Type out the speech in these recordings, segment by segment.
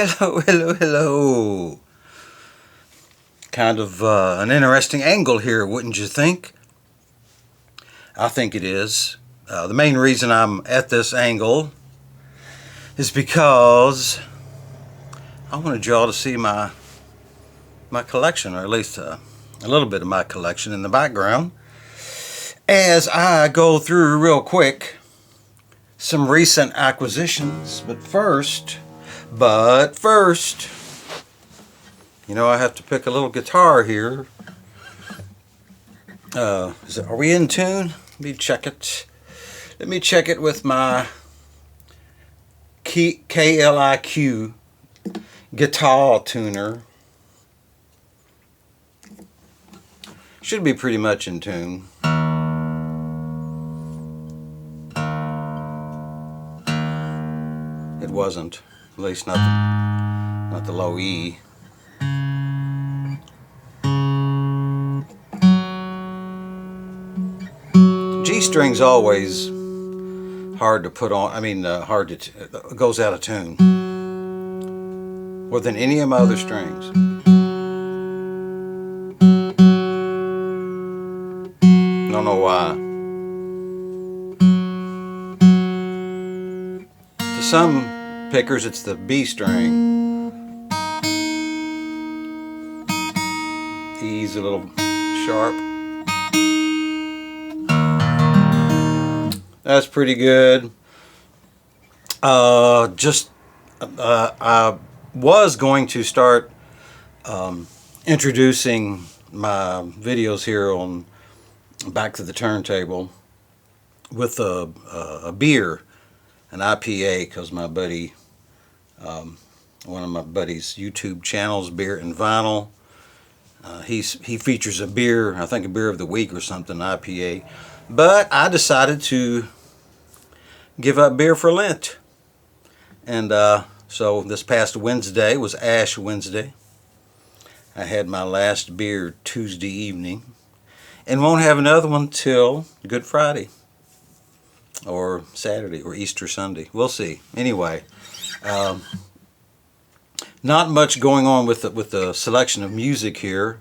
Hello, hello, hello. Kind of an interesting angle here, wouldn't you think? I think it is. The main reason I'm at this angle is because I wanted y'all to see my collection, or at least a little bit of my collection in the background, as I go through real quick some recent acquisitions. But first, you know, I have to pick a little guitar here. Are we in tune? Let me check it. Let me check it with my KLIQ guitar tuner. Should be pretty much in tune. It wasn't, at least not the low E. G string's always hard to put on. I mean, goes out of tune more than any of my other strings. Don't know why. To some pickers, it's the B string. E's a little sharp. That's pretty good. I was going to start introducing my videos here on Back to the Turntable with a beer, an IPA, because my buddy, one of my buddy's YouTube channels, Beer and Vinyl, he features a beer, I think a beer of the week or something, IPA. But I decided to give up beer for Lent. And so this past Wednesday was Ash Wednesday. I had my last beer Tuesday evening. And won't have another one till Good Friday. Or Saturday or Easter Sunday. We'll see. Anyway. Not much going on with the selection of music here.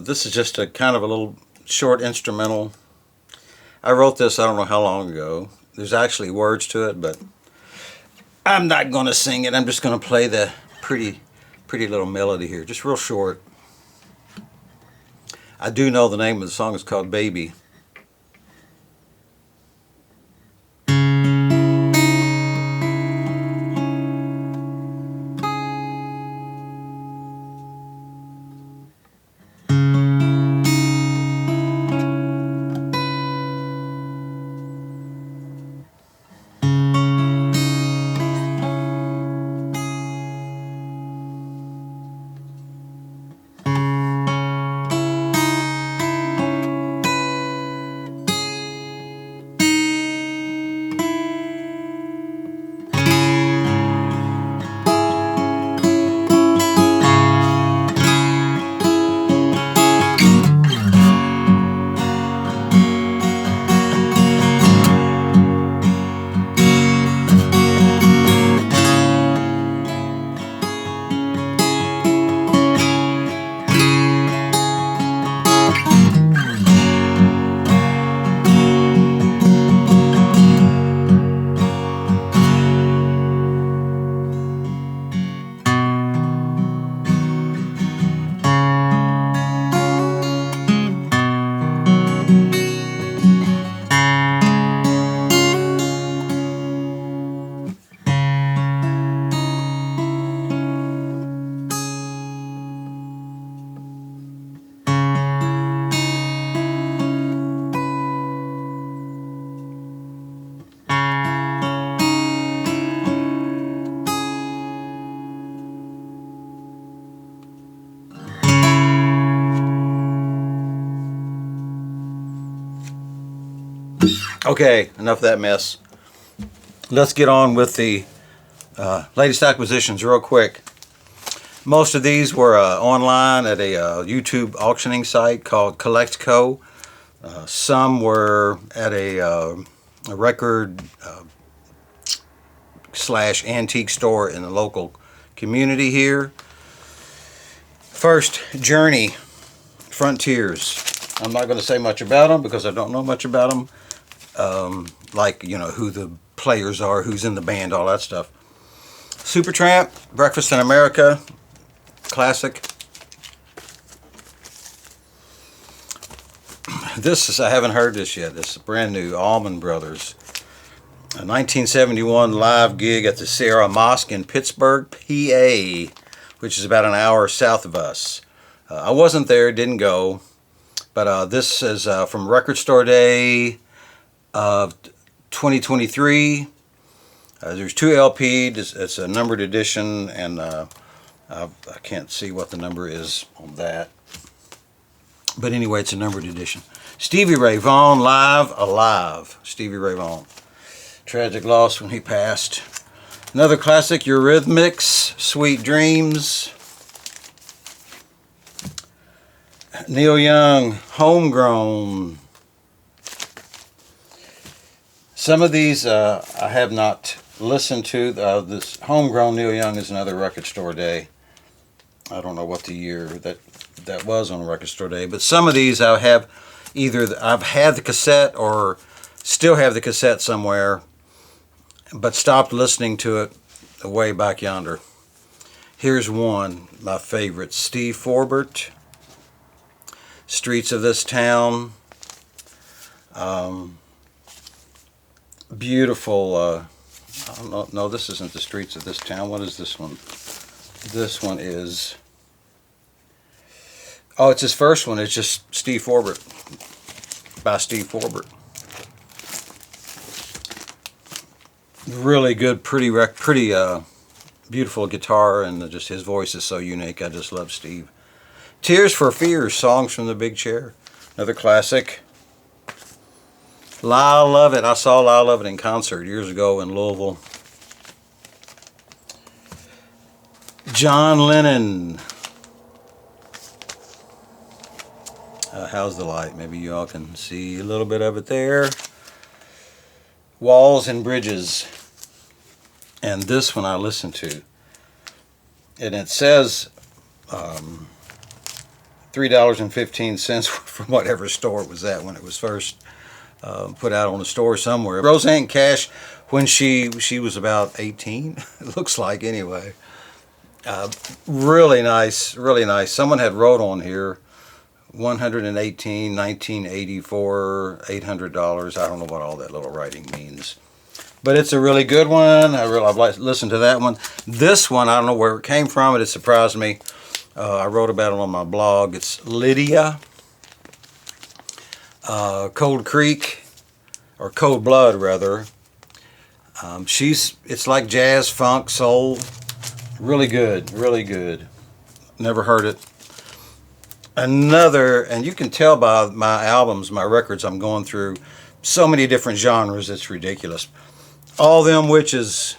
This is just a kind of a little short instrumental. I wrote this I don't know how long ago. There's actually words to it, but I'm not going to sing it. I'm just going to play the pretty little melody here, just real short. I do know the name of the song is called Baby. Okay, enough of that mess. Let's get on with the latest acquisitions real quick. Most of these were online at a YouTube auctioning site called Collect Co. Some were at a record slash antique store in the local community here. First, Journey, Frontiers. I'm not going to say much about them because I don't know much about them. Like, you know, who the players are, who's in the band, all that stuff. Supertramp, Breakfast in America, classic. This is, I haven't heard this yet. This is brand new, Allman Brothers. A 1971 live gig at the Sierra Mosque in Pittsburgh, PA, which is about an hour south of us. I wasn't there, didn't go, but this is from Record Store Day of 2023. There's 2 LPs. It's a numbered edition, and I can't see what the number is on that. But anyway, it's a numbered edition. Stevie Ray Vaughan, Live, Alive. Stevie Ray Vaughan. Tragic loss when he passed. Another classic, Eurythmics, Sweet Dreams. Neil Young, Homegrown. Some of these I have not listened to. This Homegrown Neil Young is another Record Store Day. I don't know what the year that was on Record Store Day, but some of these I have I've had the cassette or still have the cassette somewhere, but stopped listening to it way back yonder. Here's one, my favorite, Steve Forbert, Streets of This Town. Beautiful, I don't know, no, this isn't the Streets of This Town. What is this one? This one is, oh, it's his first one. It's just Steve Forbert, by Steve Forbert. Really good, pretty beautiful guitar, and just his voice is so unique. I just love Steve. Tears for Fears, Songs from the Big Chair, another classic. Lyle Lovett, I saw Lyle Lovett in concert years ago in Louisville. John Lennon. How's the light? Maybe you all can see a little bit of it there. Walls and Bridges. And this one I listened to. And it says $3.15 from whatever store it was at when it was first put out on the store somewhere. Roseanne Cash, when she was about 18, it looks like anyway. Really nice, really nice. Someone had wrote on here, 118, 1984, $800. I don't know what all that little writing means. But it's a really good one. I've listened to that one. This one, I don't know where it came from. It surprised me. I wrote about it on my blog. It's Lydia. Cold Creek, or Cold Blood rather. It's like jazz, funk, soul. Really good, really good. Never heard it. Another, and you can tell by my albums, my records I'm going through, so many different genres, it's ridiculous. All Them Witches,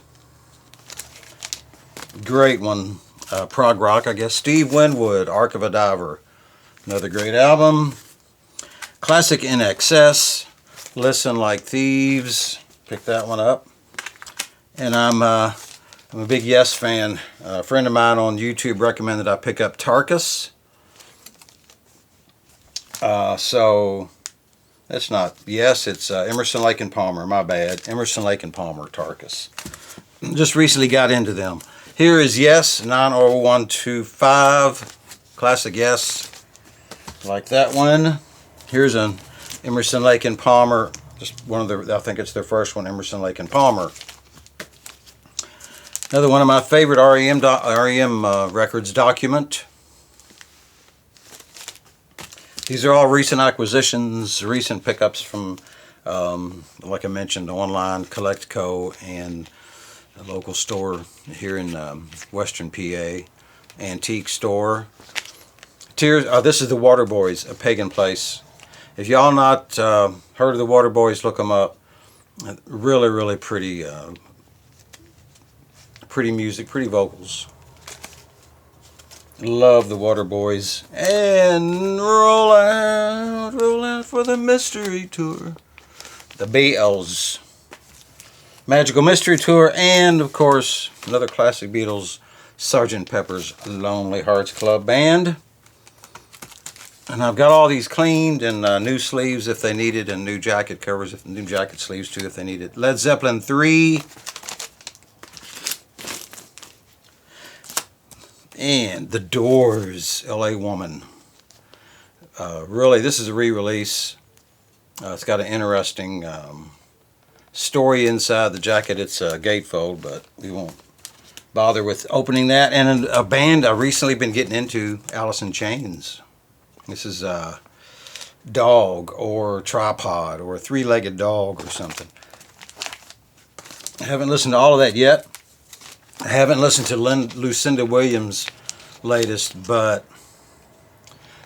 great one. Prog rock, I guess. Steve Winwood, Ark of a Diver, another great album. Classic In Excess, Listen Like Thieves, pick that one up. And I'm a big Yes fan. A friend of mine on YouTube recommended I pick up Tarkus. So that's not Yes, it's Emerson, Lake and Palmer. My bad. Emerson, Lake and Palmer, Tarkus. Just recently got into them. Here is Yes, 90125. Classic Yes. Like that one. Here's an Emerson, Lake and Palmer. Just one of the, I think it's their first one, Emerson, Lake and Palmer. Another one of my favorite REM records, Document. These are all recent acquisitions, recent pickups from, like I mentioned, online, Collectco, and a local store here in Western PA, antique store. Tears. This is the Waterboys, a pagan place. If y'all not heard of the Waterboys, look them up. Really, really pretty, pretty music, pretty vocals. Love the Water Boys. And roll out for the mystery tour. The Beatles. Magical Mystery Tour, and of course, another classic Beatles, Sgt. Pepper's Lonely Hearts Club Band. And I've got all these cleaned and new sleeves if they needed, and new jacket covers, new jacket sleeves too if they needed. Led Zeppelin 3. And The Doors, LA Woman. Really, this is a re-release. It's got an interesting story inside the jacket. It's a gatefold, but we won't bother with opening that. And a band I've recently been getting into, Alice in Chains. This is Dog or Tripod or a three-legged dog or something. I haven't listened to all of that yet. I haven't listened to Lucinda Williams' latest, but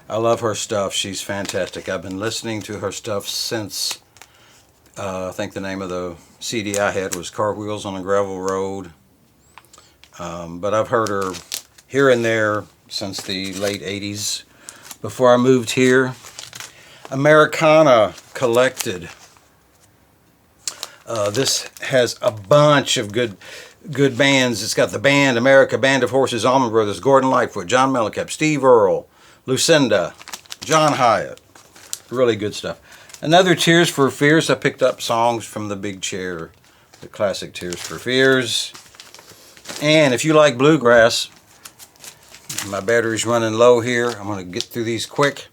I love her stuff. She's fantastic. I've been listening to her stuff since I think the name of the CD I had was Cartwheels on a Gravel Road. But I've heard her here and there since the late 80s. Before I moved here, Americana Collected. This has a bunch of good bands. It's got the band America, Band of Horses, Allman Brothers, Gordon Lightfoot, John Mellencamp, Steve Earle, Lucinda, John Hyatt. Really good stuff. Another Tears for Fears. I picked up songs from The Big Chair, the classic Tears for Fears. And if you like bluegrass, my battery's running low here. I'm going to get through these quick.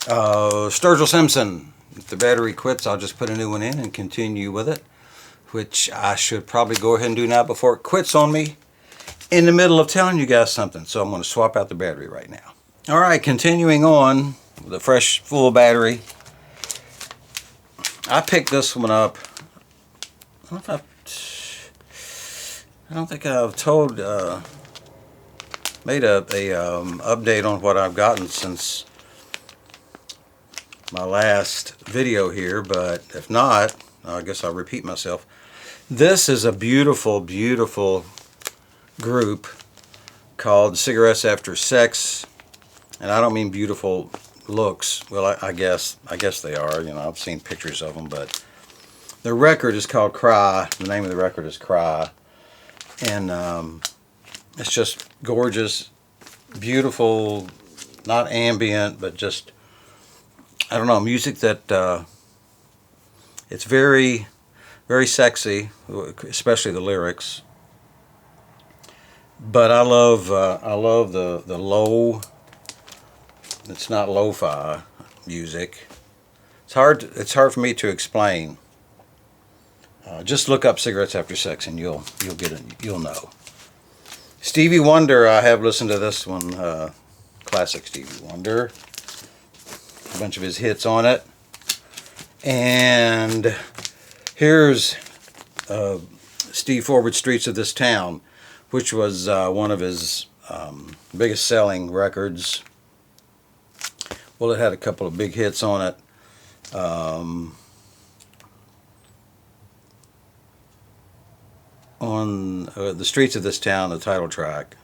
Sturgill Simpson. If the battery quits, I'll just put a new one in and continue with it, which I should probably go ahead and do now before it quits on me in the middle of telling you guys something. So I'm going to swap out the battery right now. All right, continuing on with a fresh, full battery. I picked this one up. I don't think I've told, made a update on what I've gotten since my last video here, but if not, I guess I'll repeat myself. This is a beautiful, beautiful group called Cigarettes After Sex, and I don't mean beautiful looks. Well, I guess they are. You know, I've seen pictures of them, but the record is called Cry. The name of the record is Cry, and it's just gorgeous, beautiful, not ambient, but just, I don't know, music that it's very, very sexy, especially the lyrics. But I love the low. It's not lo-fi music. It's hard for me to explain. Just look up Cigarettes After Sex and you'll get it. You'll know. Stevie Wonder. I have listened to this one. Classic Stevie Wonder. A bunch of his hits on it. And here's Steve Forward's Streets of This Town, which was one of his biggest selling records. Well, it had a couple of big hits on it. On The Streets of This Town, the title track.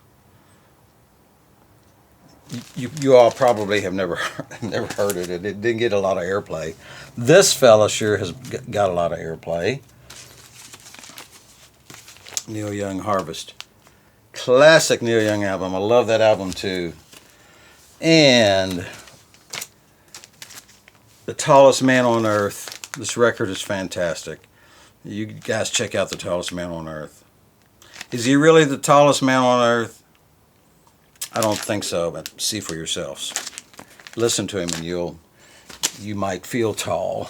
You all probably have never heard it. It didn't get a lot of airplay. This fella sure has got a lot of airplay. Neil Young, Harvest. Classic Neil Young album. I love that album too. And The Tallest Man on Earth. This record is fantastic. You guys check out The Tallest Man on Earth. Is he really the tallest man on earth? I don't think so, but see for yourselves. Listen to him and you might feel tall.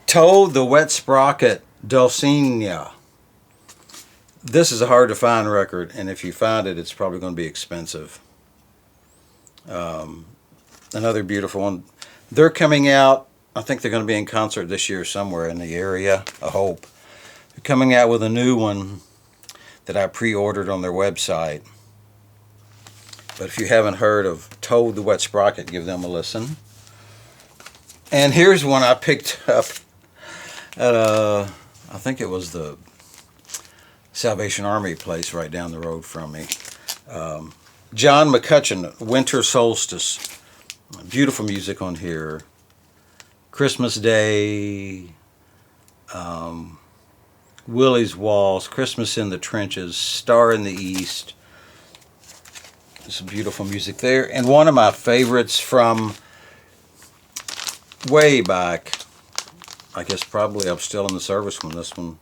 Toad the Wet Sprocket, Dulcinea. This is a hard to find record, and if you find it, it's probably going to be expensive. Another beautiful one. They're coming out, I think they're going to be in concert this year somewhere in the area, I hope. They're coming out with a new one that I pre-ordered on their website. But if you haven't heard of Toad the Wet Sprocket, give them a listen. And here's one I picked up at I think it was the Salvation Army place right down the road from me. John McCutcheon, Winter Solstice. Beautiful music on here. Christmas Day, Willie's Waltz, Christmas in the Trenches, Star in the East. Some beautiful music there. And one of my favorites from way back, I guess probably I'm still in the service when this one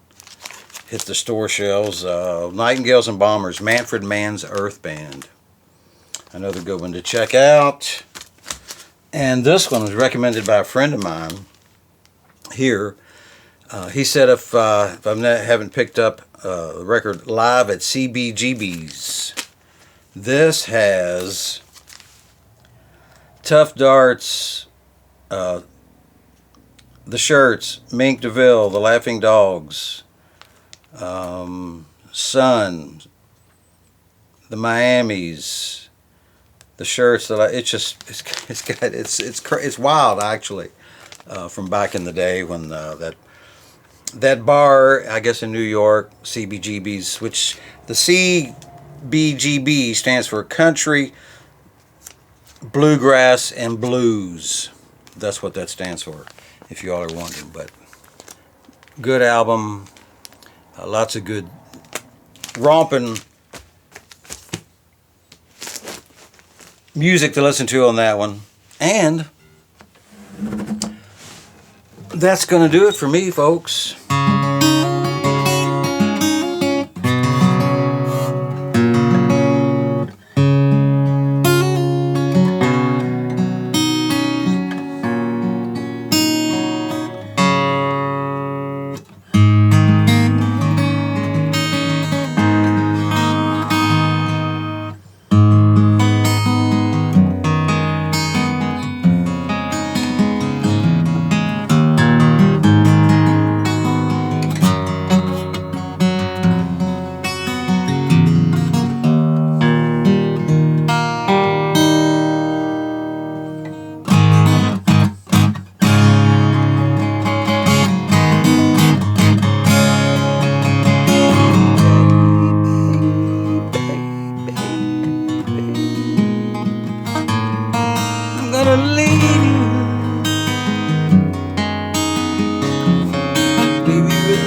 hit the store shelves, Nightingales and Bombers, Manfred Mann's Earth Band. Another good one to check out. And this one was recommended by a friend of mine here. He said if I haven't picked up the record live at CBGB's, this has Tough Darts, The Shirts, Mink DeVille, The Laughing Dogs, Sun, The Miamis, The Shirts. It's wild actually, from back in the day when that bar, I guess in New York, CBGB's, which the CBGB stands for Country, Bluegrass, and Blues. That's what that stands for, if you all are wondering. But good album, lots of good romping music to listen to on that one. And that's going to do it for me, folks.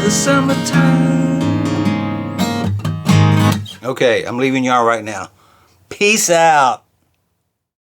Summertime. Okay, I'm leaving y'all right now. Peace out.